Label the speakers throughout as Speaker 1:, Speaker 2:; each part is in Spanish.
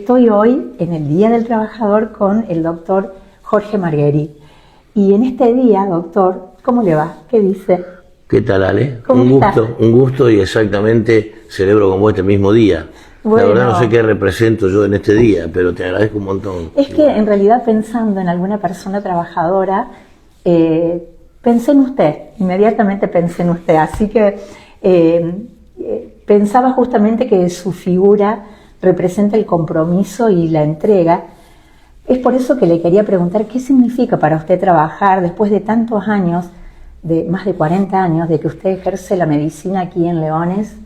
Speaker 1: Estoy hoy en el Día del Trabajador con el doctor Jorge Marguerite. Y en este día, doctor, ¿cómo le va? ¿Qué dice?
Speaker 2: ¿Qué tal, Ale?
Speaker 1: ¿Cómo está?
Speaker 2: Un gusto y exactamente celebro con vos este mismo día.
Speaker 1: Bueno,
Speaker 2: la verdad no sé qué represento yo en este día, pero te agradezco un montón.
Speaker 1: Es que en realidad pensando en alguna persona trabajadora, pensé en usted, inmediatamente pensé en usted. Así que pensaba justamente que su figura representa el compromiso y la entrega. Es por eso que le quería preguntar qué significa para usted trabajar después de tantos años, de más de 40 años, de que usted ejerce la medicina aquí en Leones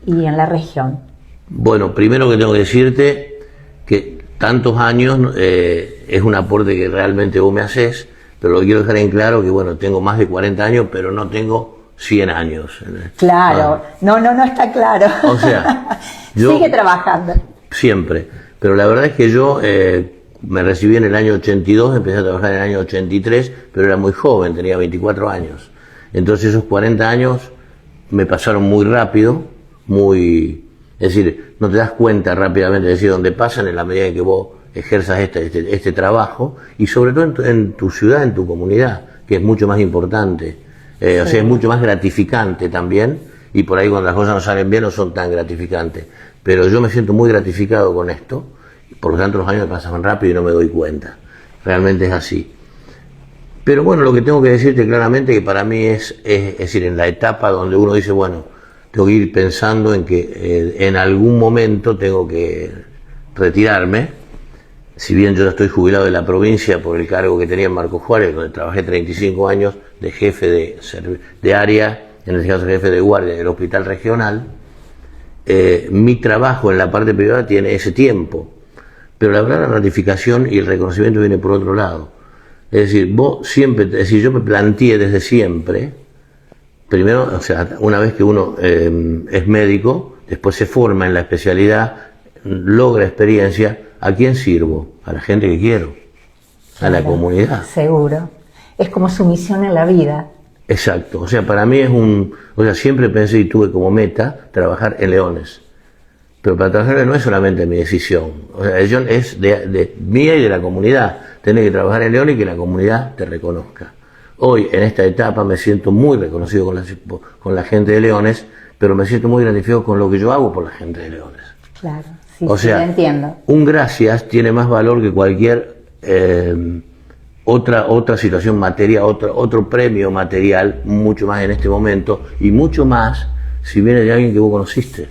Speaker 1: y en la región.
Speaker 2: Bueno, primero que tengo que decirte que tantos años es un aporte que realmente vos me haces, pero lo que quiero dejar en claro que, bueno, tengo más de 40 años, pero no tengo 100 años.
Speaker 1: Claro, no está claro.
Speaker 2: O sea, yo
Speaker 1: sigue trabajando.
Speaker 2: Siempre, pero la verdad es que yo me recibí en el año 82, empecé a trabajar en el año 83, pero era muy joven, tenía 24 años. Entonces esos 40 años me pasaron muy rápido, es decir, no te das cuenta rápidamente, es decir, donde pasan en la medida en que vos ejerzas este trabajo, y sobre todo en tu ciudad, en tu comunidad, que es mucho más importante, sí. O sea, es mucho más gratificante también, y por ahí cuando las cosas no salen bien no son tan gratificantes. Pero yo me siento muy gratificado con esto, por lo tanto los años me pasan rápido y no me doy cuenta. Realmente es así. Pero bueno, lo que tengo que decirte claramente que para mí es decir, en la etapa donde uno dice, bueno, tengo que ir pensando en que en algún momento tengo que retirarme. Si bien yo ya estoy jubilado de la provincia por el cargo que tenía en Marcos Juárez, donde trabajé 35 años de jefe de área, en este caso jefe de guardia del hospital regional, mi trabajo en la parte privada tiene ese tiempo, pero la verdad la ratificación y el reconocimiento viene por otro lado. Es decir, yo me planteé desde siempre, primero, o sea, una vez que uno es médico, después se forma en la especialidad, logra experiencia, ¿a quién sirvo? A la gente que quiero, a la comunidad.
Speaker 1: Seguro, es como su misión en la vida.
Speaker 2: Exacto, o sea, para mí siempre pensé y tuve como meta trabajar en Leones. Pero para trabajar no es solamente mi decisión, o sea, es de mía y de la comunidad. Tener que trabajar en Leones y que la comunidad te reconozca. Hoy, en esta etapa, me siento muy reconocido con la gente de Leones, pero me siento muy gratificado con lo que yo hago por la gente de Leones.
Speaker 1: Claro, sí,
Speaker 2: o sea,
Speaker 1: lo entiendo.
Speaker 2: Un gracias tiene más valor que cualquier otra situación material, otro premio material, mucho más en este momento, y mucho más si viene de alguien que vos conociste.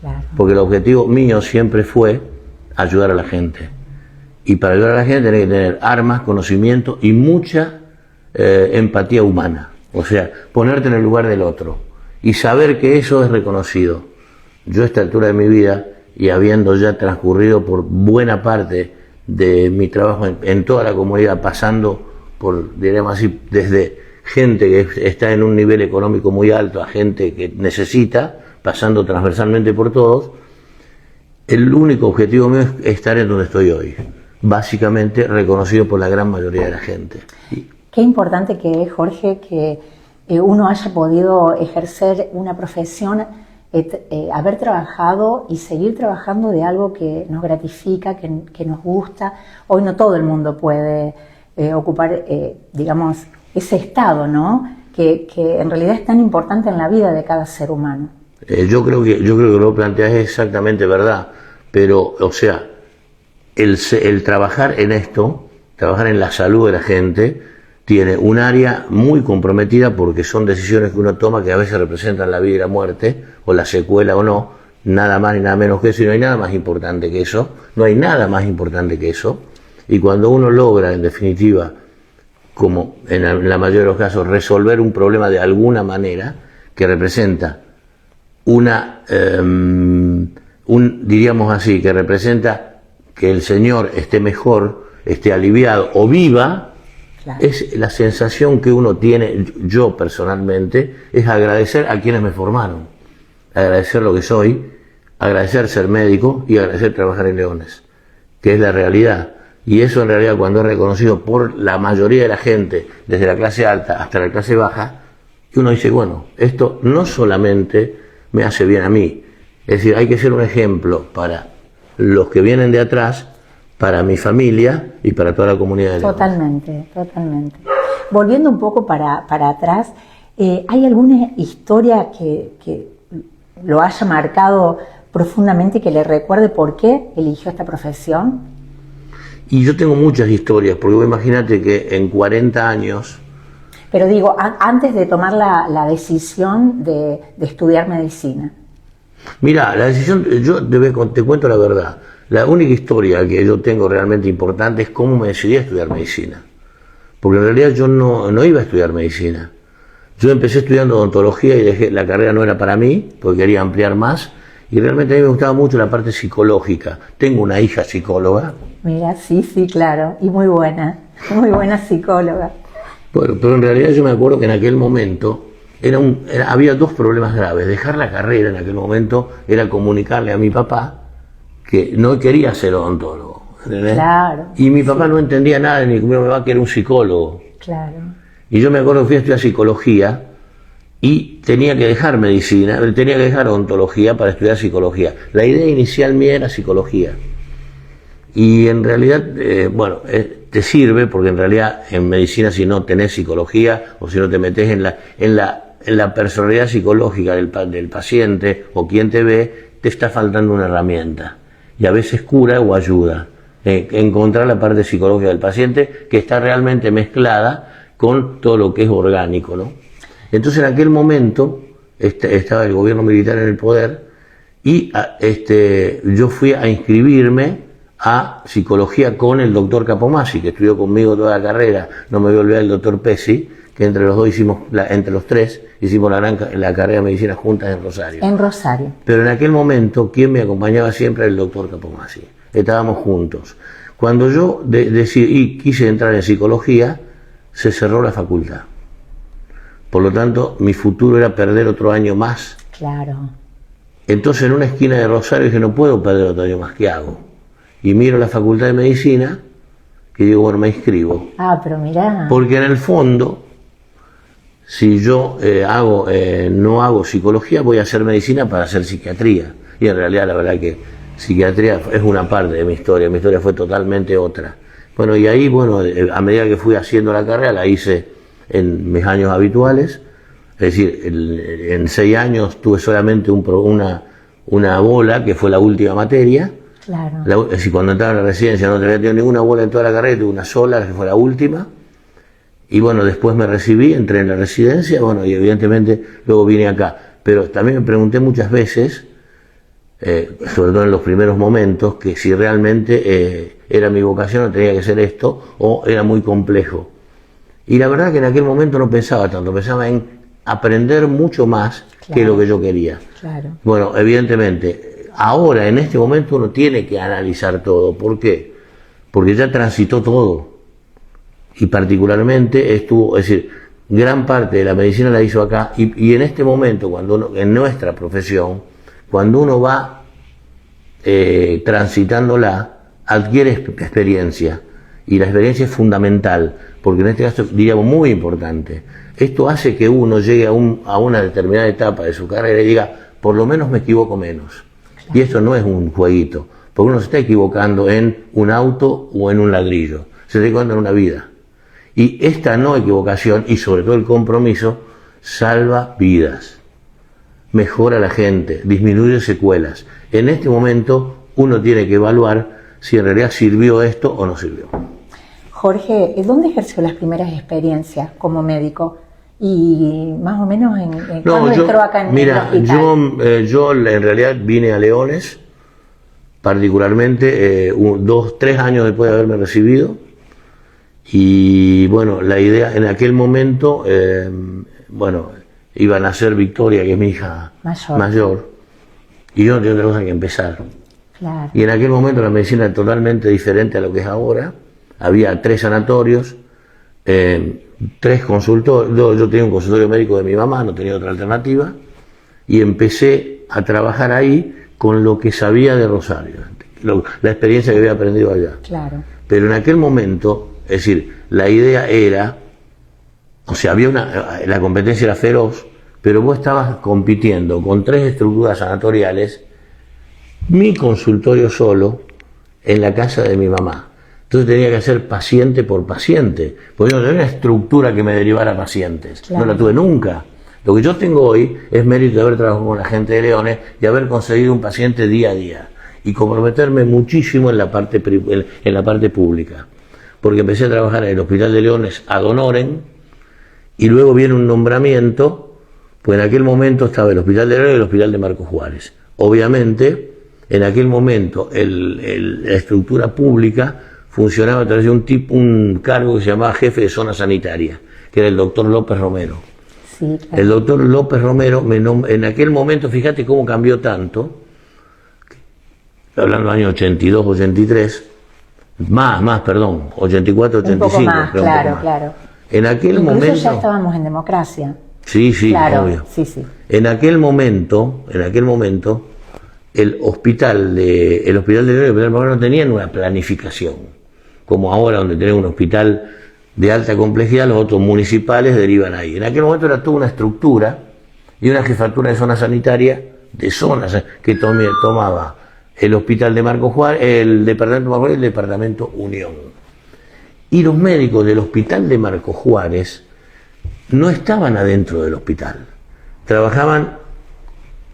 Speaker 1: Claro.
Speaker 2: Porque el objetivo mío siempre fue ayudar a la gente. Y para ayudar a la gente tenés que tener armas, conocimiento y mucha empatía humana. O sea, ponerte en el lugar del otro y saber que eso es reconocido. Yo a esta altura de mi vida, y habiendo ya transcurrido por buena parte de mi trabajo en toda la comunidad, pasando por, diríamos así, desde gente que está en un nivel económico muy alto a gente que necesita, pasando transversalmente por todos, el único objetivo mío es estar en donde estoy hoy, básicamente reconocido por la gran mayoría de la gente.
Speaker 1: Qué importante que es, Jorge, que uno haya podido ejercer una profesión, haber trabajado y seguir trabajando de algo que nos gratifica, que nos gusta. Hoy no todo el mundo puede ocupar, digamos, ese estado, ¿no? Que en realidad es tan importante en la vida de cada ser humano.
Speaker 2: Yo creo que lo planteas es exactamente verdad, pero, o sea, el trabajar en esto, trabajar en la salud de la gente, tiene un área muy comprometida porque son decisiones que uno toma que a veces representan la vida y la muerte, o la secuela o no, nada más ni nada menos que eso, y no hay nada más importante que eso, y cuando uno logra, en definitiva, como en la mayoría de los casos, resolver un problema de alguna manera, que representa diríamos así, que representa que el Señor esté mejor, esté aliviado o viva, claro. Es la sensación que uno tiene, yo personalmente, es agradecer a quienes me formaron, agradecer lo que soy, agradecer ser médico y agradecer trabajar en Leones, que es la realidad. Y eso en realidad, cuando es reconocido por la mayoría de la gente, desde la clase alta hasta la clase baja, que uno dice, bueno, esto no solamente me hace bien a mí, es decir, hay que ser un ejemplo para los que vienen de atrás para mi familia y para toda la comunidad de León.
Speaker 1: Totalmente, totalmente. Volviendo un poco para atrás, ¿hay alguna historia que lo haya marcado profundamente, que le recuerde por qué eligió esta profesión?
Speaker 2: Y yo tengo muchas historias, porque vos imagínate que en 40 años...
Speaker 1: Pero digo, antes de tomar la decisión de estudiar medicina.
Speaker 2: Mira, la decisión, yo te cuento la verdad. La única historia que yo tengo realmente importante es cómo me decidí a estudiar medicina. Porque en realidad yo no iba a estudiar medicina. Yo empecé estudiando odontología y dejé, la carrera no era para mí, porque quería ampliar más. Y realmente a mí me gustaba mucho la parte psicológica. Tengo una hija psicóloga.
Speaker 1: Mira, sí, claro. Y muy buena psicóloga.
Speaker 2: Bueno, pero en realidad yo me acuerdo que en aquel momento había dos problemas graves. Dejar la carrera en aquel momento era comunicarle a mi papá que no quería ser odontólogo. ¿Entendés?
Speaker 1: Claro.
Speaker 2: Y mi papá no entendía nada, ni cómo me va a querer un psicólogo.
Speaker 1: Claro.
Speaker 2: Y yo me acuerdo que fui a estudiar psicología y tenía que dejar medicina, tenía que dejar odontología para estudiar psicología. La idea inicial mía era psicología. Y en realidad, te sirve, porque en realidad en medicina, si no tenés psicología o si no te metés en la personalidad psicológica del paciente o quien te ve, te está faltando una herramienta. Y a veces cura o ayuda. Encontrar la parte psicológica del paciente que está realmente mezclada con todo lo que es orgánico, ¿no? Entonces en aquel momento estaba el gobierno militar en el poder y yo fui a inscribirme a psicología con el doctor Capomasi, que estudió conmigo toda la carrera. No me voy a olvidar del doctor Pesi, que entre los dos entre los tres hicimos la carrera de medicina juntas en Rosario.
Speaker 1: En Rosario.
Speaker 2: Pero en aquel momento quien me acompañaba siempre era el doctor Capomasi. Estábamos juntos. Cuando yo decidí, quise entrar en psicología, se cerró la facultad. Por lo tanto, mi futuro era perder otro año más.
Speaker 1: Claro.
Speaker 2: Entonces, en una esquina de Rosario dije, no puedo perder otro año más, ¿qué hago? Y miro la Facultad de Medicina y digo, bueno, me inscribo.
Speaker 1: Ah, pero mirá.
Speaker 2: Porque en el fondo, si yo no hago psicología, voy a hacer medicina para hacer psiquiatría. Y en realidad, la verdad que psiquiatría es una parte de mi historia fue totalmente otra. Bueno, y ahí, a medida que fui haciendo la carrera, la hice en mis años habituales. Es decir, en 6 años tuve solamente una bola, que fue la última materia.
Speaker 1: Claro.
Speaker 2: Es decir, cuando entraba en la residencia no tenía tenido ninguna bola en toda la carrera, tuve una sola, que fue la última. Y después me recibí, entré en la residencia, y evidentemente luego vine acá. Pero también me pregunté muchas veces, sobre todo en los primeros momentos, que si realmente era mi vocación o tenía que ser esto, o era muy complejo. Y la verdad que en aquel momento no pensaba tanto, pensaba en aprender mucho más que lo que yo quería.
Speaker 1: Claro.
Speaker 2: Bueno, evidentemente, ahora en este momento uno tiene que analizar todo. ¿Por qué? Porque ya transitó todo. Y particularmente es decir, gran parte de la medicina la hizo acá. Y en este momento, en nuestra profesión, cuando uno va transitándola, adquiere experiencia. Y la experiencia es fundamental, porque en este caso diríamos muy importante. Esto hace que uno llegue a una determinada etapa de su carrera y diga, por lo menos me equivoco menos. Claro. Y esto no es un jueguito, porque uno se está equivocando en un auto o en un ladrillo, se está equivocando en una vida. Y esta no equivocación, y sobre todo el compromiso, salva vidas, mejora a la gente, disminuye secuelas. En este momento uno tiene que evaluar si en realidad sirvió esto o no sirvió.
Speaker 1: Jorge, ¿dónde ejerció las primeras experiencias como médico? Y más o menos ¿cuándo entró acá en el hospital?
Speaker 2: Yo en realidad vine a Leones, particularmente 3 años después de haberme recibido. Y la idea en aquel momento, iba a nacer Victoria, que es mi hija mayor, y yo no tenía otra cosa que empezar.
Speaker 1: Claro.
Speaker 2: Y en aquel momento la medicina era totalmente diferente a lo que es ahora. Había 3 sanatorios, 3 consultorios. Yo tenía un consultorio médico de mi mamá, no tenía otra alternativa, y empecé a trabajar ahí con lo que sabía de Rosario, la experiencia que había aprendido allá.
Speaker 1: Claro.
Speaker 2: Pero en aquel momento, es decir, la idea era, la competencia era feroz, pero vos estabas compitiendo con 3 estructuras sanatoriales mi consultorio solo en la casa de mi mamá. Entonces tenía que hacer paciente por paciente, porque yo no tenía una estructura que me derivara a pacientes, claro. No la tuve nunca. Lo que yo tengo hoy es mérito de haber trabajado con la gente de Leones y haber conseguido un paciente día a día y comprometerme muchísimo en la parte pública, porque empecé a trabajar en el Hospital de Leones ad honorem y luego viene un nombramiento, pues en aquel momento estaba el Hospital de Leones y el Hospital de Marcos Juárez. Obviamente, en aquel momento la estructura pública funcionaba a través de un cargo que se llamaba jefe de zona sanitaria, que era el doctor López Romero.
Speaker 1: Sí, claro.
Speaker 2: El doctor López Romero, en aquel momento, fíjate cómo cambió tanto, hablando del año 82, 83, perdón, 84, 85.
Speaker 1: Un poco más, claro.
Speaker 2: En aquel
Speaker 1: Incluso
Speaker 2: momento...
Speaker 1: ya estábamos en democracia.
Speaker 2: Sí,
Speaker 1: claro,
Speaker 2: obvio.
Speaker 1: Sí.
Speaker 2: En aquel momento, el hospital de Leones no tenían una planificación, como ahora donde tenemos un hospital de alta complejidad, los otros municipales derivan ahí. En aquel momento era toda una estructura y una jefatura de zona sanitaria, de zonas que tomaba el hospital de Marcos Juárez, el departamento de Marcos Juárez y el departamento Unión. Y los médicos del hospital de Marcos Juárez no estaban adentro del hospital, trabajaban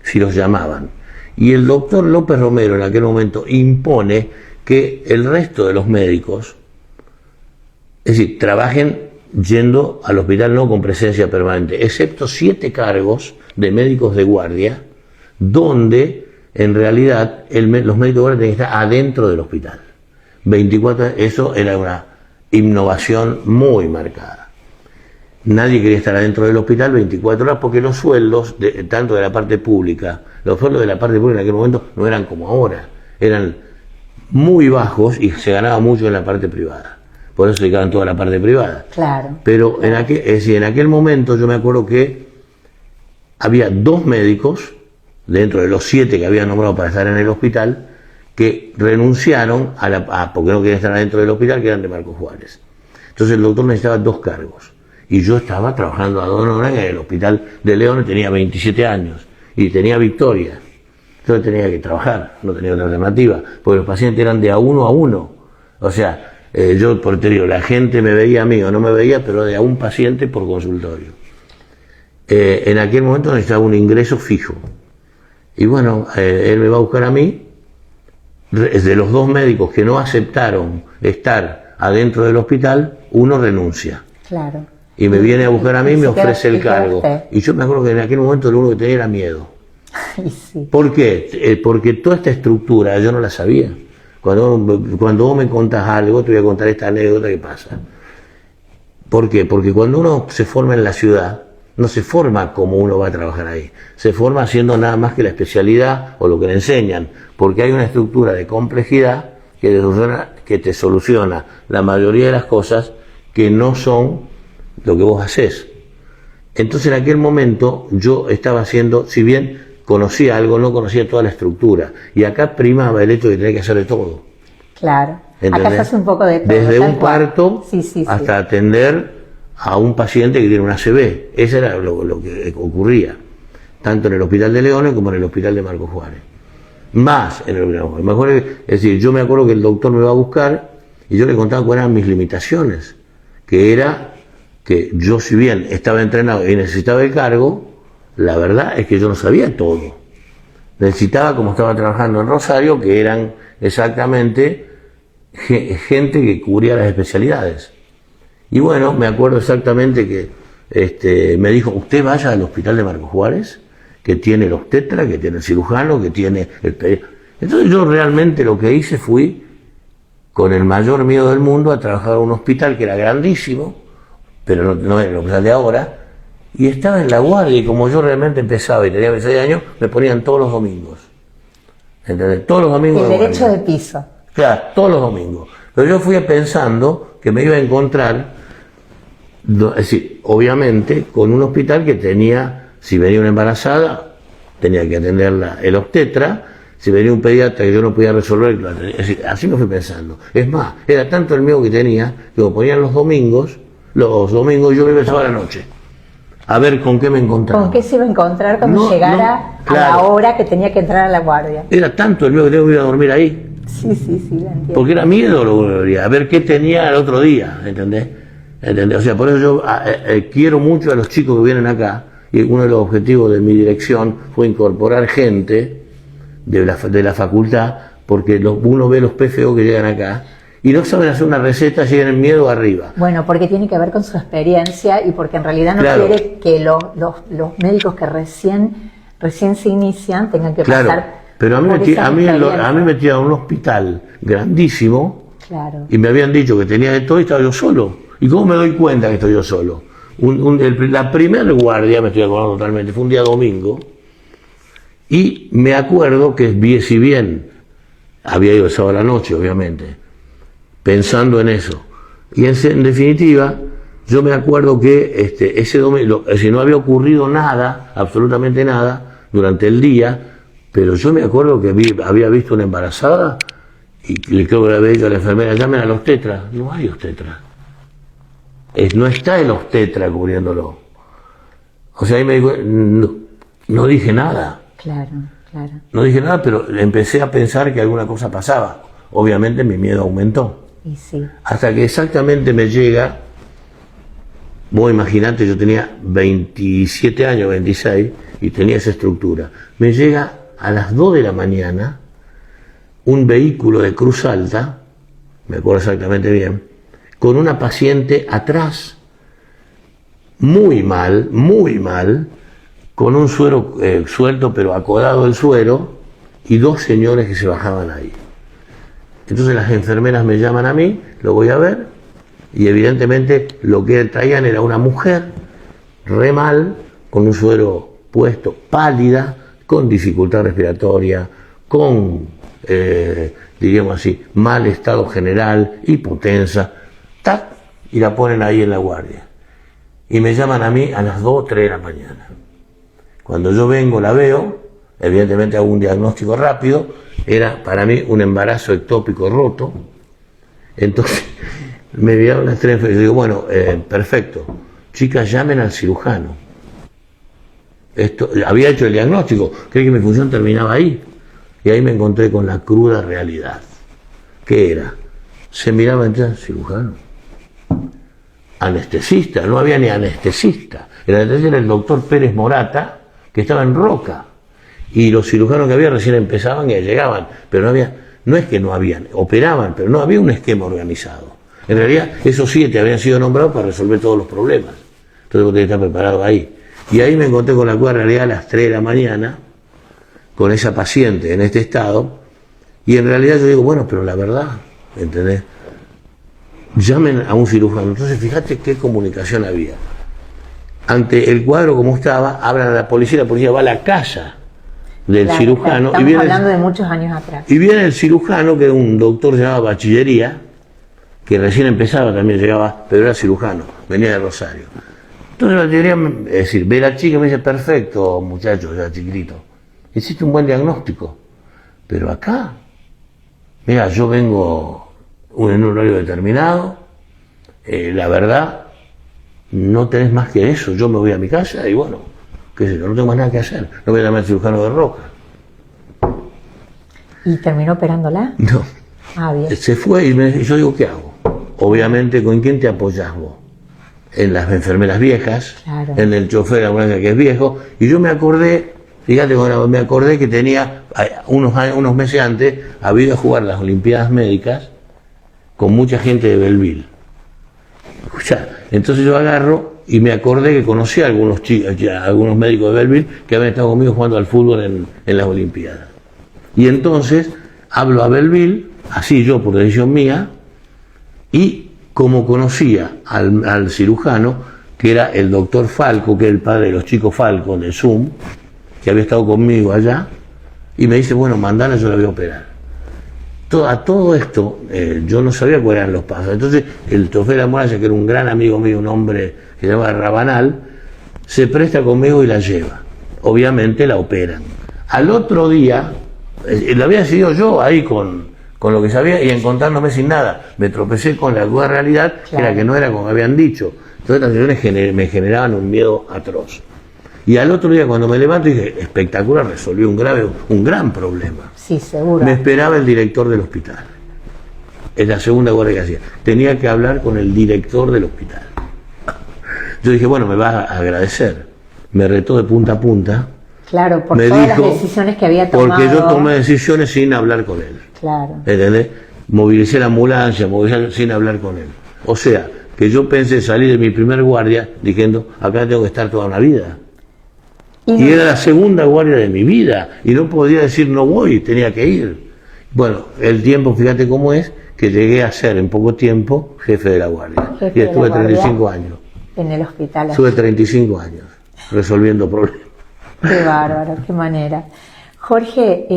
Speaker 2: si los llamaban. Y el doctor López Romero en aquel momento impone que el resto de los médicos, es decir, trabajen yendo al hospital no con presencia permanente, excepto 7 cargos de médicos de guardia, donde en realidad los médicos de guardia tenían que estar adentro del hospital. 24, eso era una innovación muy marcada. Nadie quería estar adentro del hospital 24 horas porque los sueldos, tanto de la parte pública, los sueldos de la parte pública en aquel momento no eran como ahora, eran muy bajos y se ganaba mucho en la parte privada. Por eso se dedicaban toda la parte privada.
Speaker 1: Claro.
Speaker 2: Pero
Speaker 1: claro.
Speaker 2: En aquel momento yo me acuerdo que había 2 médicos, dentro de los 7 que habían nombrado para estar en el hospital, que renunciaron porque no querían estar adentro del hospital, que eran de Marcos Juárez. Entonces el doctor necesitaba 2 cargos. Y yo estaba trabajando ad honorem en el Hospital de Leones, tenía 27 años y tenía Victoria. Entonces tenía que trabajar, no tenía otra alternativa, porque los pacientes eran de a uno. O sea, yo por te digo, la gente me veía a mí o no me veía, pero de a un paciente por consultorio. En aquel momento necesitaba un ingreso fijo. Y bueno, él me va a buscar a mí. De los 2 médicos que no aceptaron estar adentro del hospital, uno renuncia.
Speaker 1: Claro.
Speaker 2: Y me viene a buscar a mí y me ofrece el cargo. Y yo me acuerdo que en aquel momento lo único que tenía era miedo.
Speaker 1: Sí.
Speaker 2: ¿Por qué? Porque toda esta estructura yo no la sabía. Cuando vos me contás algo, te voy a contar esta anécdota que pasa. ¿Por qué? Porque cuando uno se forma en la ciudad, no se forma como uno va a trabajar ahí. Se forma haciendo nada más que la especialidad o lo que le enseñan. Porque hay una estructura de complejidad que te soluciona la mayoría de las cosas que no son lo que vos hacés. Entonces en aquel momento yo estaba haciendo, si bien conocía algo, no conocía toda la estructura. Y acá primaba el hecho de tener que hacer de todo.
Speaker 1: Claro.
Speaker 2: ¿Entendés?
Speaker 1: Acá se hace un poco de todo.
Speaker 2: Desde un parto
Speaker 1: sí.
Speaker 2: hasta atender a un paciente que tiene una ACV. Eso era lo que ocurría. Tanto en el Hospital de Leones como en el Hospital de Marcos Juárez. Más en el Hospital. Es decir, yo me acuerdo que el doctor me iba a buscar y yo le contaba cuáles eran mis limitaciones. Que era que yo, si bien estaba entrenado y necesitaba el cargo, la verdad es que yo no sabía todo. Necesitaba, como estaba trabajando en Rosario, que eran exactamente gente que cubría las especialidades. Y bueno, me acuerdo exactamente que me dijo, usted vaya al Hospital de Marcos Juárez, que tiene el obstetra, que tiene el cirujano, que tiene el pediatra. Entonces yo realmente lo que hice fui, con el mayor miedo del mundo, a trabajar en un hospital que era grandísimo, pero no era el hospital de ahora, y estaba en la guardia, y como yo realmente empezaba y tenía 26 años, me ponían todos los domingos. ¿Entendés? Todos los domingos.
Speaker 1: El derecho de piso.
Speaker 2: Claro, todos los domingos. Pero yo fui pensando que me iba a encontrar, es decir, obviamente, con un hospital que tenía, si venía una embarazada, tenía que atenderla el obstetra, si venía un pediatra que yo no podía resolver, es decir, así me fui pensando. Es más, era tanto el miedo que tenía, que me ponían los domingos yo me pensaba a la noche. a ver con qué me encontraba.
Speaker 1: ¿Con qué se iba a encontrar cuando llegara
Speaker 2: claro.
Speaker 1: a la hora que tenía que entrar a la guardia?
Speaker 2: Era tanto el miedo que tengo que ir a dormir ahí.
Speaker 1: Sí, la entiendo.
Speaker 2: Porque era miedo lo que veía, a ver qué tenía el otro día, ¿entendés? O sea, por eso yo quiero mucho a los chicos que vienen acá, y uno de los objetivos de mi dirección fue incorporar gente de la facultad, porque uno ve los PFO que llegan acá, y no saben hacer una receta, llegan en miedo arriba.
Speaker 1: Bueno, porque tiene que ver con su experiencia y porque en realidad no quiere que los médicos que recién se inician tengan que pasar. Pero a mí me tiraron a un hospital grandísimo, y me habían dicho que tenía de todo y estaba yo solo. ¿Y cómo me doy cuenta que estoy yo solo? La primera guardia, me estoy acordando totalmente, fue un día domingo, y me acuerdo que si bien había ido el sábado a la noche, obviamente, pensando en eso, y en definitiva, yo me acuerdo que ese domingo, si no había ocurrido nada, absolutamente nada, durante el día, pero yo me acuerdo que había visto una embarazada y creo que le había dicho a la enfermera, llamen al obstetra. No hay obstetra. No está el obstetra cubriéndolo. O sea, ahí me dijo, no dije nada. Claro.
Speaker 2: No dije nada, pero empecé a pensar que alguna cosa pasaba. Obviamente mi miedo aumentó.
Speaker 1: Y sí.
Speaker 2: Hasta que exactamente me llega, vos imaginate, yo tenía 27 años, 26, y tenía esa estructura. Me llega a las 2 de la mañana un vehículo de Cruz Alta, me acuerdo exactamente bien, con una paciente atrás, muy mal, con un suero suelto pero acodado el suero, y 2 señores que se bajaban ahí. Entonces las enfermeras me llaman a mí, lo voy a ver, y evidentemente lo que traían era una mujer, re mal, con un suero puesto, pálida, con dificultad respiratoria, con, diríamos así, mal estado general, hipotensa, ¡tac! Y la ponen ahí en la guardia. Y me llaman a mí a las 2 o 3 de la mañana. Cuando yo vengo, la veo, evidentemente hago un diagnóstico rápido, era para mí un embarazo ectópico roto. Entonces me enviaron las 3 enfermeras, yo digo, bueno, perfecto, chicas, llamen al cirujano. Había hecho el diagnóstico, creí que mi función terminaba ahí, y ahí me encontré con la cruda realidad. ¿Qué era? Se miraba entre cirujano, anestesista, no había ni anestesista. El anestesista era el doctor Pérez Morata, que estaba en Roca, y los cirujanos que había recién empezaban y llegaban, pero no es que no habían, operaban, pero no había un esquema organizado. En realidad, esos 7 habían sido nombrados para resolver todos los problemas. Entonces vos tenés que estar preparado ahí. Y ahí me encontré con la cruda realidad a las 3 de la mañana, con esa paciente en este estado, y en realidad yo digo, bueno, pero la verdad, ¿entendés? Llamen a un cirujano. Entonces fíjate qué comunicación había. Ante el cuadro como estaba, hablan a la policía va a la casa del cirujano.
Speaker 1: Estamos hablando de muchos años atrás.
Speaker 2: Y viene el cirujano, que era un doctor llamado Bachillería, que recién empezaba, también llegaba, pero era cirujano, venía de Rosario. Entonces la teoría, es decir, ve a la chica y me dice, perfecto, muchacho, ya chiquitito, hiciste un buen diagnóstico, pero acá, mira, yo vengo en un horario determinado, la verdad, no tenés más que eso, yo me voy a mi casa y bueno, qué sé yo, no tengo más nada que hacer, no voy a llamar al cirujano de Roca.
Speaker 1: ¿Y terminó operándola?
Speaker 2: No.
Speaker 1: Ah, bien.
Speaker 2: Se fue y yo digo, ¿qué hago? Obviamente, ¿con quién te apoyás vos? En las enfermeras viejas, claro, en el chofer de la ambulancia que es viejo, y yo me acordé, fíjate, bueno, me acordé que tenía, unos meses antes, había ido a jugar las Olimpiadas Médicas con mucha gente de Belleville. Escuchá, entonces yo agarro y me acordé que conocí a algunos médicos de Belleville que habían estado conmigo jugando al fútbol en las Olimpiadas. Y entonces hablo a Belleville, así yo por decisión mía, y como conocía al cirujano, que era el doctor Falco, que es el padre de los chicos Falco de Zoom, que había estado conmigo allá, y me dice, bueno, mandala, yo la voy a operar. A todo esto, yo no sabía cuáles eran los pasos. Entonces, el chofer de la ambulancia, que era un gran amigo mío, un hombre que se llama Rabanal, se presta conmigo y la lleva. Obviamente la operan. Al otro día, lo había decidido yo ahí con lo que sabía y encontrándome sin nada. Me tropecé con la cruda realidad, claro, que era que no era como habían dicho. Todas estas sesiones me generaban un miedo atroz. Y al otro día cuando me levanto dije, espectacular, resolví un gran problema.
Speaker 1: Sí, seguro.
Speaker 2: Me esperaba el director del hospital. Es la segunda guardia que hacía. Tenía que hablar con el director del hospital. Yo dije, bueno, me va a agradecer. Me retó de punta a punta.
Speaker 1: Claro, por todas las decisiones que había tomado.
Speaker 2: Porque yo tomé decisiones sin hablar con él.
Speaker 1: Claro.
Speaker 2: ¿Entendés? Movilicé la ambulancia, sin hablar con él. O sea, que yo pensé salir de mi primer guardia diciendo, acá tengo que estar toda una vida. Y era la segunda guardia de mi vida. Y no podía decir no voy, tenía que ir. Bueno, el tiempo, fíjate cómo es, que llegué a ser en poco tiempo jefe de la guardia. Y estuve 35 años.
Speaker 1: En el hospital.
Speaker 2: Estuve 35 años resolviendo problemas.
Speaker 1: Qué bárbaro, qué manera. Jorge,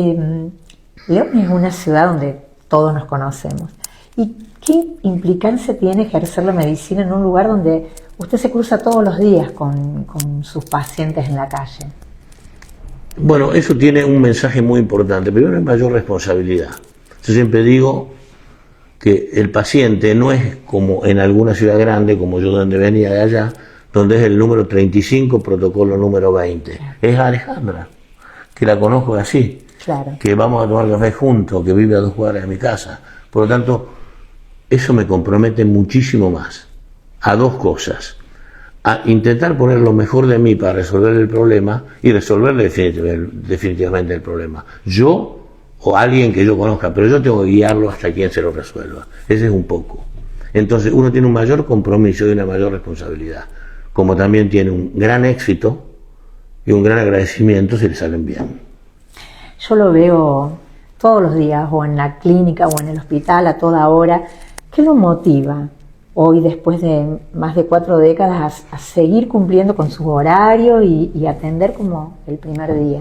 Speaker 1: León es una ciudad donde todos nos conocemos. ¿Y qué implicancia tiene ejercer la medicina en un lugar donde usted se cruza todos los días con sus pacientes en la calle?
Speaker 2: Bueno, eso tiene un mensaje muy importante. Primero, es mayor responsabilidad. Yo siempre digo que el paciente no es como en alguna ciudad grande, como yo donde venía de allá, donde es el número 35, protocolo número 20. Claro. Es Alejandra, que la conozco así,
Speaker 1: claro,
Speaker 2: que vamos a tomar café juntos, que vive a 2 cuadras de mi casa. Por lo tanto, eso me compromete muchísimo más a 2 cosas. A intentar poner lo mejor de mí para resolver el problema y resolver definitivamente el problema. Yo o alguien que yo conozca, pero yo tengo que guiarlo hasta quien se lo resuelva. Ese es un poco. Entonces uno tiene un mayor compromiso y una mayor responsabilidad, como también tiene un gran éxito y un gran agradecimiento si le salen bien.
Speaker 1: Yo lo veo todos los días, o en la clínica o en el hospital a toda hora. ¿Qué lo motiva hoy, después de más de 4 décadas, a seguir cumpliendo con su horario y atender como el primer día?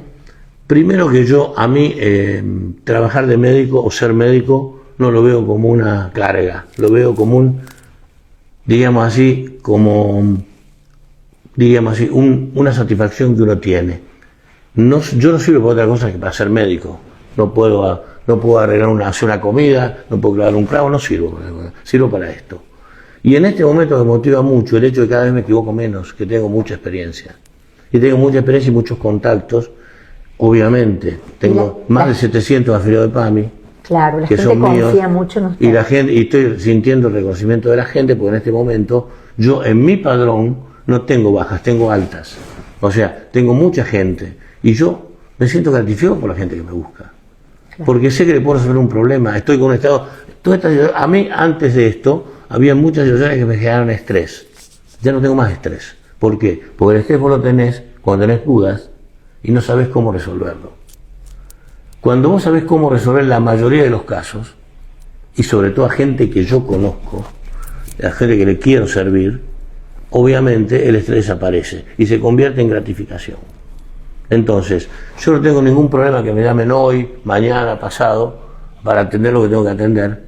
Speaker 2: Primero que a mí, trabajar de médico o ser médico no lo veo como una carga, lo veo como una satisfacción que uno tiene. Yo no sirvo para otra cosa que para ser médico. No puedo arreglar hacer una comida, no puedo clavar un clavo, no sirvo para esto. Y en este momento me motiva mucho el hecho de que cada vez me equivoco menos, que tengo mucha experiencia. Y tengo mucha experiencia y muchos contactos. Obviamente, tengo más de 700 afiliados de PAMI.
Speaker 1: Claro, la gente confía mucho en usted.
Speaker 2: Y estoy sintiendo el reconocimiento de la gente, porque en este momento yo en mi padrón no tengo bajas, tengo altas. O sea, tengo mucha gente. Y yo me siento gratificado por la gente que me busca. Claro. Porque sé que le puedo resolver un problema. Estoy con un estado... A mí, antes de esto, había muchas situaciones que me generaron estrés. Ya no tengo más estrés. ¿Por qué? Porque el estrés vos lo tenés cuando tenés dudas y no sabés cómo resolverlo. Cuando vos sabés cómo resolver la mayoría de los casos, y sobre todo a gente que yo conozco, a gente que le quiero servir, obviamente el estrés desaparece y se convierte en gratificación. Entonces, yo no tengo ningún problema que me llamen hoy, mañana, pasado, para atender lo que tengo que atender,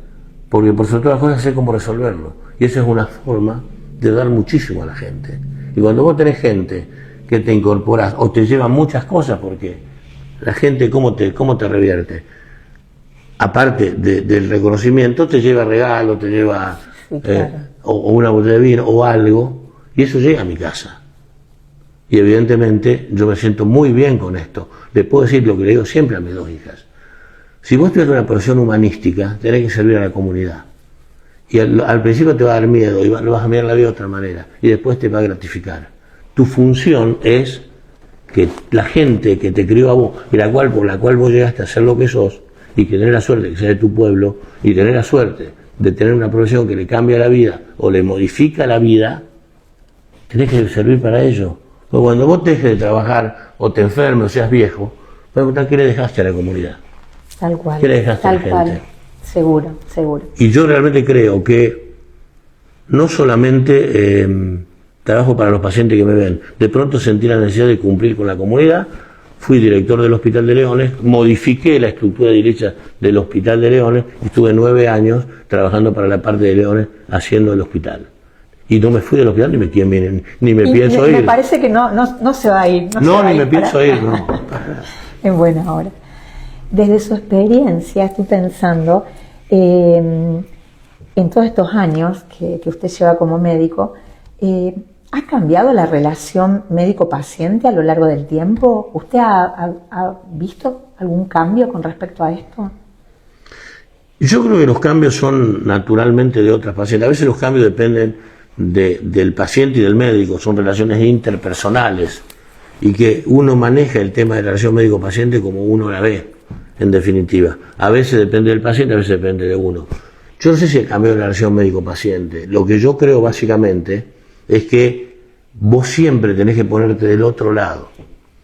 Speaker 2: porque por sobre todas las cosas sé cómo resolverlo. Y esa es una forma de dar muchísimo a la gente. Y cuando vos tenés gente que te incorporas o te lleva muchas cosas, porque la gente cómo te revierte, aparte del reconocimiento, te lleva regalo, te lleva
Speaker 1: sí, claro,
Speaker 2: o una botella de vino o algo, y eso llega a mi casa. Y evidentemente yo me siento muy bien con esto. Le puedo decir lo que le digo siempre a mis 2 hijas. Si vos tienes una profesión humanística, tenés que servir a la comunidad. Y al principio te va a dar miedo y lo vas a mirar la vida de otra manera, y después te va a gratificar. Tu función es que la gente que te crió a vos, y por la cual vos llegaste a ser lo que sos, y que tenés la suerte de que sea de tu pueblo, y tener la suerte de tener una profesión que le cambia la vida o le modifica la vida, tenés que servir para ello. Porque cuando vos dejes de trabajar, o te enfermes, o seas viejo, vas a preguntar qué le dejaste a la comunidad.
Speaker 1: Tal cual.
Speaker 2: ¿Qué le dejaste a la gente?
Speaker 1: Cual. Seguro, seguro.
Speaker 2: Y yo realmente creo que no solamente trabajo para los pacientes que me ven, de pronto sentí la necesidad de cumplir con la comunidad, fui director del Hospital de Leones, modifiqué la estructura derecha del Hospital de Leones, y estuve 9 años trabajando para la parte de Leones haciendo el hospital. Y no me fui del hospital ni me pienso ir.
Speaker 1: Me parece que no se va a ir.
Speaker 2: Me pienso ir, no.
Speaker 1: En buena hora. Desde su experiencia, estoy pensando, en todos estos años que usted lleva como médico, ¿Ha cambiado la relación médico-paciente a lo largo del tiempo? ¿Usted ha visto algún cambio con respecto a esto?
Speaker 2: Yo creo que los cambios son naturalmente de otras pacientes. A veces los cambios dependen del paciente y del médico, son relaciones interpersonales y que uno maneja el tema de la relación médico-paciente como uno la ve, en definitiva. A veces depende del paciente, a veces depende de uno. Yo no sé si ha cambiado la relación médico-paciente. Lo que yo creo básicamente es que vos siempre tenés que ponerte del otro lado.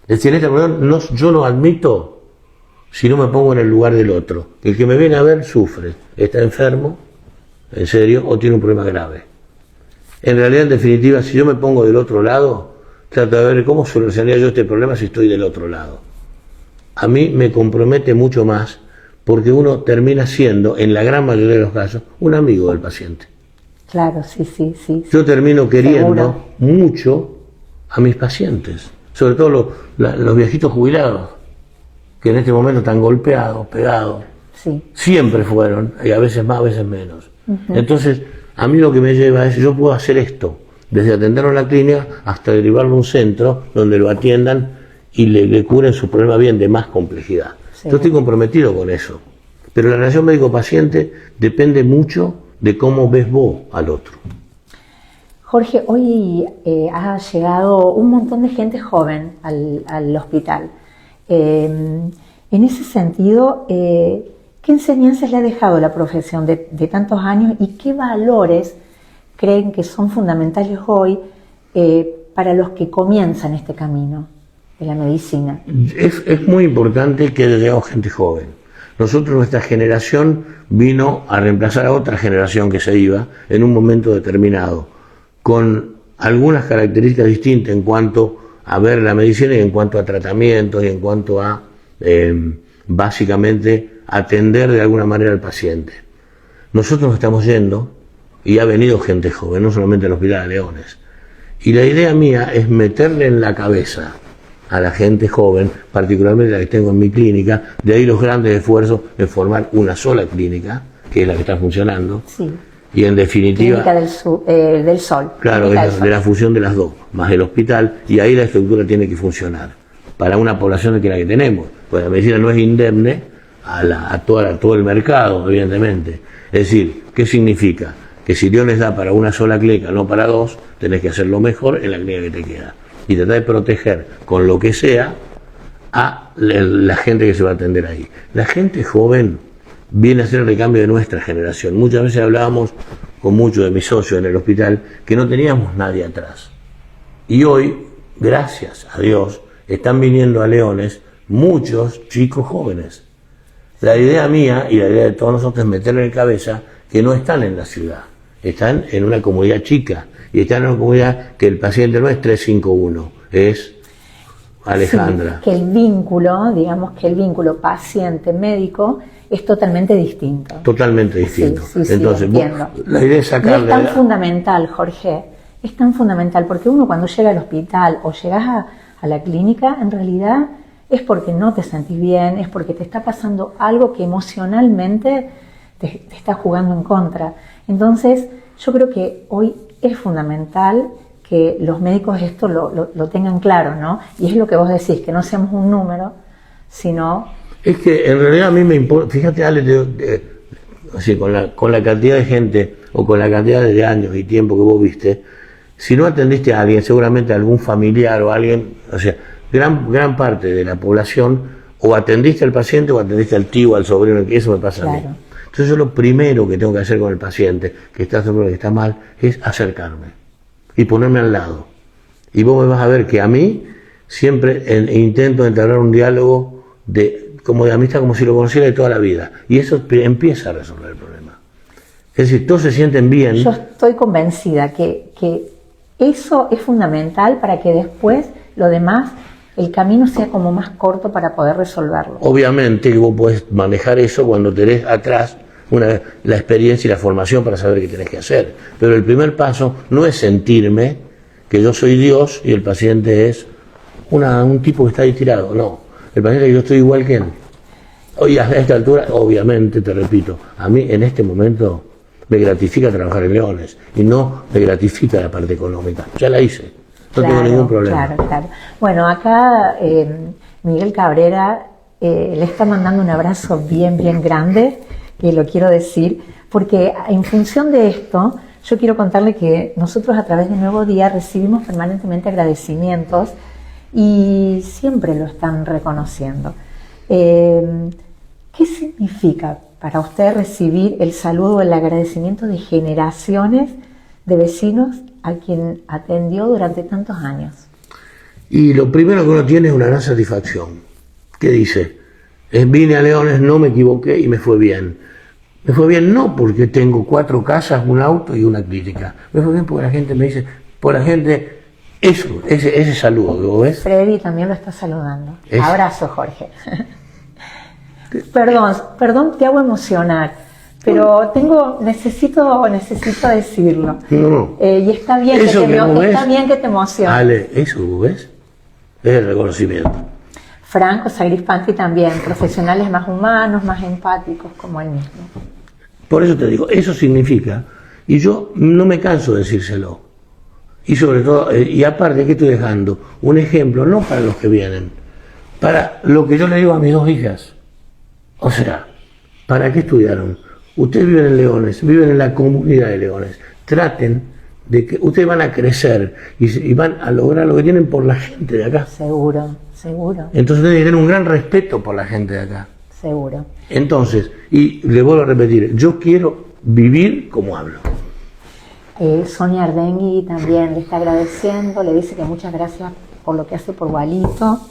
Speaker 2: Es decir, en esta reunión yo no admito si no me pongo en el lugar del otro. El que me viene a ver sufre, está enfermo, en serio, o tiene un problema grave. En realidad, en definitiva, si yo me pongo del otro lado, trato de ver cómo solucionaría yo este problema si estoy del otro lado. A mí me compromete mucho más porque uno termina siendo, en la gran mayoría de los casos, un amigo del paciente.
Speaker 1: Claro, sí.
Speaker 2: Yo termino queriendo mucho a mis pacientes, sobre todo los viejitos jubilados, que en este momento están golpeados, pegados, siempre fueron, y a veces más, a veces menos. Entonces, a mí lo que me lleva es, yo puedo hacer esto, desde atenderlo en la clínica hasta derivarlo a un centro donde lo atiendan y le curen su problema bien de más complejidad. Yo estoy comprometido con eso, pero la relación médico-paciente depende mucho de cómo ves vos al otro.
Speaker 1: Jorge, hoy ha llegado un montón de gente joven al hospital. En ese sentido, ¿qué enseñanzas le ha dejado la profesión de tantos años y qué valores creen que son fundamentales hoy para los que comienzan este camino de la medicina?
Speaker 2: Es muy importante que haya gente joven. Nosotros, nuestra generación vino a reemplazar a otra generación que se iba en un momento determinado, con algunas características distintas en cuanto a ver la medicina y en cuanto a tratamientos y en cuanto a, básicamente, atender de alguna manera al paciente. Nosotros nos estamos yendo y ha venido gente joven, no solamente al Hospital de Leones. Y la idea mía es meterle en la cabeza a la gente joven, particularmente la que tengo en mi clínica, de ahí los grandes esfuerzos en formar una sola clínica, que es la que está funcionando.
Speaker 1: Sí.
Speaker 2: Y en definitiva...
Speaker 1: Clínica del Sol.
Speaker 2: Claro, de la fusión de las dos, más el hospital, y ahí la estructura tiene que funcionar, para una población que la que tenemos. Pues la medicina no es indemne a todo el mercado, evidentemente. Es decir, ¿qué significa? Que si Dios les da para una sola clínica, no para dos, tenés que hacerlo mejor en la clínica que te queda. Y tratar de proteger, con lo que sea, a la gente que se va a atender ahí. La gente joven viene a ser el recambio de nuestra generación. Muchas veces hablábamos con muchos de mis socios en el hospital que no teníamos nadie atrás. Y hoy, gracias a Dios, están viniendo a Leones muchos chicos jóvenes. La idea mía y la idea de todos nosotros es meterle en cabeza que no están en la ciudad, están en una comunidad chica y están en una comunidad que el paciente no es 351, es Alejandra.
Speaker 1: Sí, que el vínculo paciente-médico es totalmente distinto.
Speaker 2: Totalmente distinto.
Speaker 1: Sí,
Speaker 2: entonces, la idea es sacarle...
Speaker 1: Y es tan fundamental, Jorge, es tan fundamental, porque uno cuando llega al hospital o llegas a la clínica, en realidad es porque no te sentís bien, es porque te está pasando algo que emocionalmente te está jugando en contra. Entonces, yo creo que hoy es fundamental que los médicos esto lo tengan claro, ¿no? Y es lo que vos decís, que no seamos un número, sino...
Speaker 2: Es que en realidad a mí me importa, fíjate Ale, así, con la cantidad de gente o con la cantidad de años y tiempo que vos viste, si no atendiste a alguien, seguramente a algún familiar o alguien, o sea, gran parte de la población, o atendiste al paciente o atendiste al tío, al sobrino, que eso me pasa a mí. Entonces yo lo primero que tengo que hacer con el paciente, que está seguro que está mal, es acercarme y ponerme al lado. Y vos me vas a ver que a mí siempre intento entablar un diálogo como de amistad, como si lo conociera de toda la vida. Y eso empieza a resolver el problema. Es decir, todos se sienten bien.
Speaker 1: Yo estoy convencida que eso es fundamental para que después lo demás, el camino sea como más corto para poder resolverlo.
Speaker 2: Obviamente que vos podés manejar eso cuando tenés atrás la experiencia y la formación para saber qué tenés que hacer. Pero el primer paso no es sentirme que yo soy Dios y el paciente es un tipo que está ahí tirado. No, el paciente es que yo estoy igual que él. Hoy a esta altura, obviamente, te repito, a mí en este momento, me gratifica trabajar en Leones y no me gratifica la parte económica. Ya la hice, no tengo ningún problema.
Speaker 1: Claro, claro. Bueno, acá Miguel Cabrera le está mandando un abrazo bien, bien grande, que lo quiero decir, porque en función de esto, yo quiero contarle que nosotros a través de Nuevo Día recibimos permanentemente agradecimientos y siempre lo están reconociendo. ¿Qué significa para usted recibir el saludo, el agradecimiento de generaciones de vecinos a quien atendió durante tantos años?
Speaker 2: Y lo primero que uno tiene es una gran satisfacción. ¿Qué dice? Vine a Leones, no me equivoqué y me fue bien. Me fue bien no porque tengo 4 casas, un auto y una clínica. Me fue bien porque la gente me dice, por la gente, eso, ese saludo, ¿lo ves?
Speaker 1: Freddy también lo está saludando. Abrazo, Jorge. Perdón, te hago emocionar, pero necesito decirlo.
Speaker 2: No.
Speaker 1: Y está bien, está bien que te emociones.
Speaker 2: Ale, eso, ¿ves? Es el reconocimiento.
Speaker 1: Franco Sagrispanti también, profesionales más humanos, más empáticos, como él mismo.
Speaker 2: Por eso te digo, eso significa, y yo no me canso de decírselo, y sobre todo, y aparte, ¿qué estoy dejando? Un ejemplo, no para los que vienen, para lo que yo le digo a mis 2 hijas. O sea, ¿para qué estudiaron? Ustedes viven en Leones, viven en la comunidad de Leones. Traten de que ustedes van a crecer y van a lograr lo que tienen por la gente de acá.
Speaker 1: Seguro, seguro.
Speaker 2: Entonces ustedes tienen un gran respeto por la gente de acá.
Speaker 1: Seguro.
Speaker 2: Entonces, y le vuelvo a repetir, yo quiero vivir como hablo.
Speaker 1: Sonia Ardengui también le está agradeciendo, le dice que muchas gracias por lo que hace por Gualito.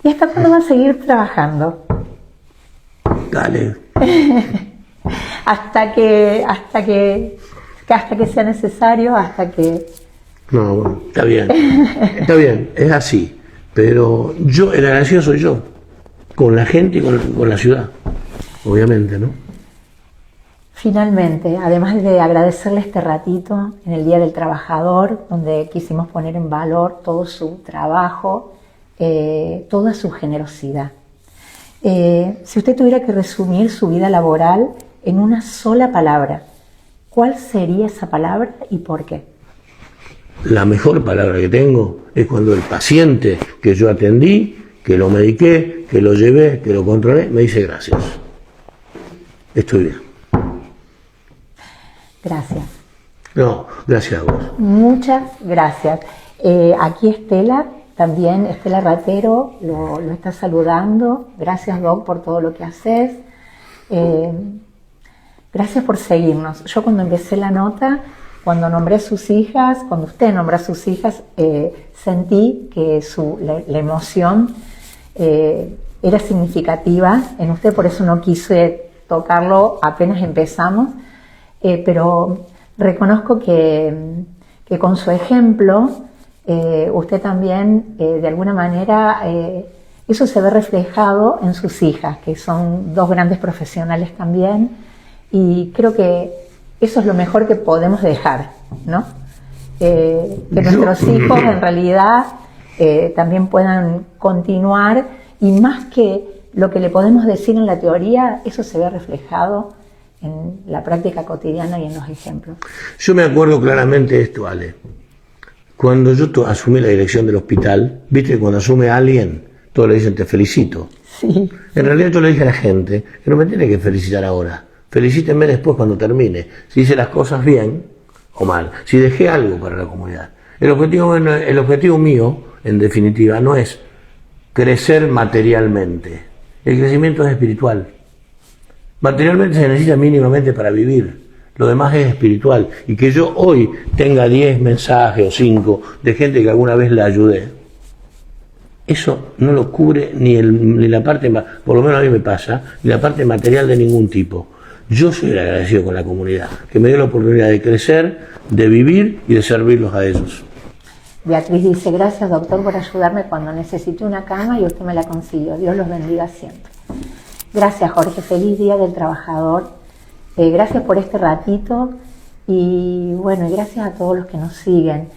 Speaker 1: ¿Y hasta cuándo va a seguir trabajando?
Speaker 2: Dale.
Speaker 1: hasta que sea necesario, hasta que...
Speaker 2: No, bueno, está bien, es así. Pero yo, el agradecido soy yo, con la gente y con la ciudad, obviamente, ¿no?
Speaker 1: Finalmente, además de agradecerle este ratito en el Día del Trabajador, donde quisimos poner en valor todo su trabajo, toda su generosidad. Si usted tuviera que resumir su vida laboral en una sola palabra, ¿cuál sería esa palabra y por qué?
Speaker 2: La mejor palabra que tengo es cuando el paciente que yo atendí, que lo mediqué, que lo llevé, que lo controlé, me dice gracias. Estoy bien.
Speaker 1: Gracias.
Speaker 2: No, gracias a vos.
Speaker 1: Muchas gracias. Aquí Estela, también Estela Ratero lo está saludando. Gracias, Doc, por todo lo que haces. Gracias por seguirnos. Yo cuando empecé la nota, cuando nombré a sus hijas, cuando usted nombró a sus hijas, sentí que la emoción era significativa en usted, por eso no quise tocarlo apenas empezamos, pero reconozco que con su ejemplo, usted también, de alguna manera, eso se ve reflejado en sus hijas, que son 2 grandes profesionales también, y creo que eso es lo mejor que podemos dejar, ¿no? Que nuestros hijos en realidad también puedan continuar, y más que lo que le podemos decir en la teoría, eso se ve reflejado en la práctica cotidiana y en los ejemplos.
Speaker 2: Yo me acuerdo claramente de esto, Ale. Cuando yo asumí la dirección del hospital, viste que cuando asume a alguien, todos le dicen te felicito.
Speaker 1: Sí.
Speaker 2: En realidad yo le dije a la gente que no me tiene que felicitar ahora. Felicítenme después cuando termine. Si hice las cosas bien o mal. Si dejé algo para la comunidad. El objetivo mío, en definitiva, no es crecer materialmente. El crecimiento es espiritual. Materialmente se necesita mínimamente para vivir. Lo demás es espiritual. Y que yo hoy tenga 10 mensajes o 5 de gente que alguna vez la ayudé, eso no lo cubre ni la parte, por lo menos a mí me pasa, ni la parte material de ningún tipo. Yo soy el agradecido con la comunidad, que me dio la oportunidad de crecer, de vivir y de servirlos a ellos.
Speaker 1: Beatriz dice, gracias doctor por ayudarme cuando necesité una cama y usted me la consiguió. Dios los bendiga siempre. Gracias Jorge, feliz Día del Trabajador. Gracias por este ratito y bueno, gracias a todos los que nos siguen.